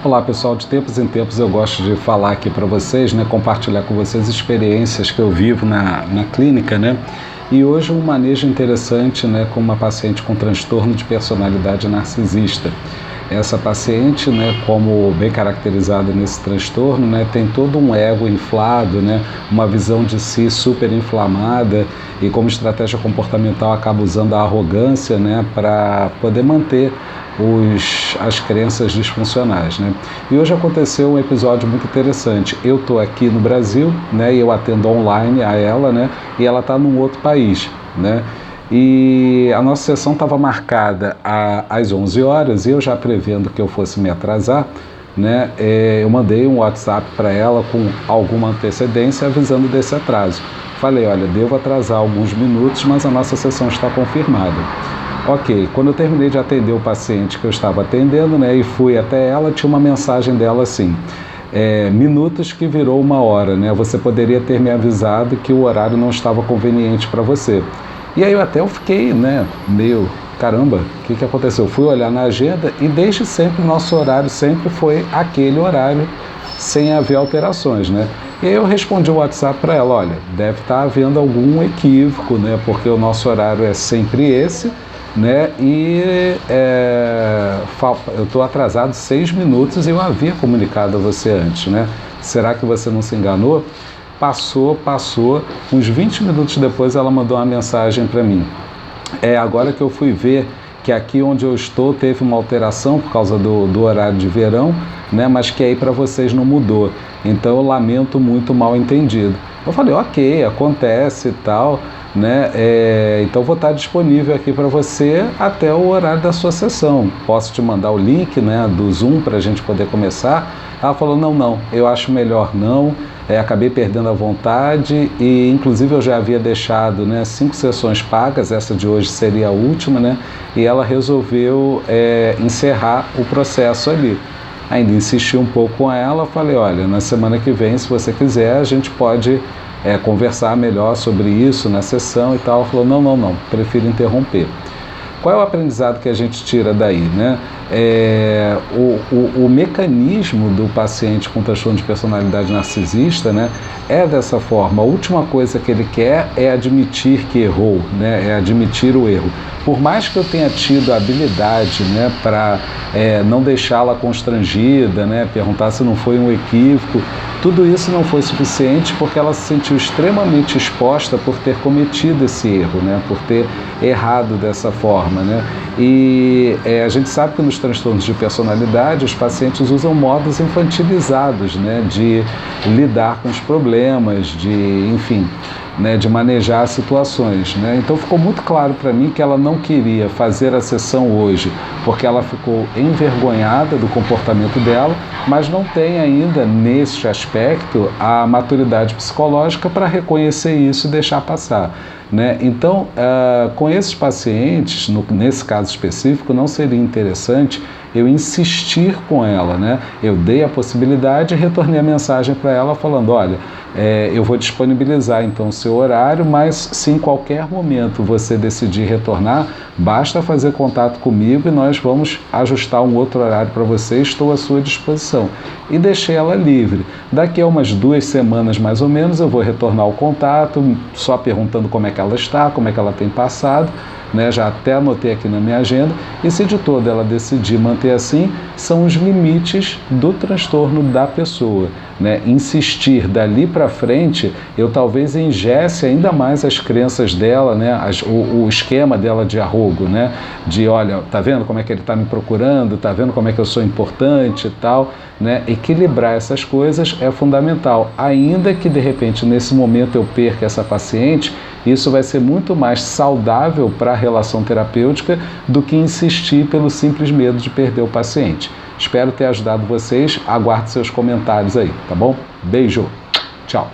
Olá pessoal, de tempos em tempos eu gosto de falar aqui para vocês, compartilhar com vocês experiências que eu vivo na clínica, E hoje um manejo interessante, com uma paciente com transtorno de personalidade narcisista. Essa paciente, como bem caracterizada nesse transtorno, tem todo um ego inflado, uma visão de si super inflamada e como estratégia comportamental acaba usando a arrogância, para poder manter as crenças disfuncionais, E hoje aconteceu um episódio muito interessante. Eu estou aqui no Brasil, e eu atendo online a ela, e ela está num outro país, E a nossa sessão estava marcada às 11 horas e eu já prevendo que eu fosse me atrasar, eu mandei um WhatsApp para ela com alguma antecedência avisando desse atraso. Falei, olha, devo atrasar alguns minutos, mas a nossa sessão está confirmada. Ok, quando eu terminei de atender o paciente que eu estava atendendo, e fui até ela, tinha uma mensagem dela assim, minutos que virou 1 hora, Você poderia ter me avisado que o horário não estava conveniente para você. E aí eu fiquei, meio, caramba, o que aconteceu? Eu fui olhar na agenda e desde sempre o nosso horário sempre foi aquele horário, sem haver alterações, E aí eu respondi o WhatsApp para ela, olha, deve estar havendo algum equívoco, porque o nosso horário é sempre esse, E eu estou atrasado 6 minutos e eu havia comunicado a você antes, Será que você não se enganou? Passou, uns 20 minutos depois ela mandou uma mensagem para mim. Agora que eu fui ver que aqui onde eu estou teve uma alteração por causa do horário de verão, mas que aí para vocês não mudou. Então eu lamento muito mal entendido. Eu falei, ok, acontece e tal, então vou estar disponível aqui para você até o horário da sua sessão. Posso te mandar o link, do Zoom para a gente poder começar? Ela falou, não, eu acho melhor não. Acabei perdendo a vontade e inclusive eu já havia deixado 5 sessões pagas, essa de hoje seria a última, e ela resolveu encerrar o processo ali. Ainda insisti um pouco com ela, falei, olha, na semana que vem, se você quiser, a gente pode conversar melhor sobre isso na sessão e tal. Ela falou, não, prefiro interromper. Qual é o aprendizado que a gente tira daí, O mecanismo do paciente com transtorno de personalidade narcisista, é dessa forma. A última coisa que ele quer é admitir que errou, é admitir o erro. Por mais que eu tenha tido a habilidade, para não deixá-la constrangida, perguntar se não foi um equívoco, tudo isso não foi suficiente porque ela se sentiu extremamente exposta por ter cometido esse erro, por ter errado dessa forma, E a gente sabe que nos transtornos de personalidade os pacientes usam modos infantilizados, de lidar com os problemas, de manejar situações, Então ficou muito claro para mim que ela não queria fazer a sessão hoje porque ela ficou envergonhada do comportamento dela, mas não tem ainda neste aspecto a maturidade psicológica para reconhecer isso e deixar passar. Então, com esses pacientes, nesse caso específico, não seria interessante eu insistir com ela, Eu dei a possibilidade e retornei a mensagem para ela falando, olha, eu vou disponibilizar então o seu horário, mas se em qualquer momento você decidir retornar, basta fazer contato comigo e nós vamos ajustar um outro horário para você, estou à sua disposição. E deixei ela livre. Daqui a umas 2 semanas mais ou menos eu vou retornar o contato, só perguntando como é que ela está, como é que ela tem passado, já até anotei aqui na minha agenda, e se de toda ela decidir manter assim, são os limites do transtorno da pessoa. Insistir dali para frente, eu talvez engesse ainda mais as crenças dela, o esquema dela de arrogo, de olha, tá vendo como é que ele está me procurando, tá vendo como é que eu sou importante e tal, Equilibrar essas coisas é fundamental, ainda que de repente nesse momento eu perca essa paciente, isso vai ser muito mais saudável para a relação terapêutica do que insistir pelo simples medo de perder o paciente. Espero ter ajudado vocês, aguardo seus comentários aí, tá bom? Beijo, tchau!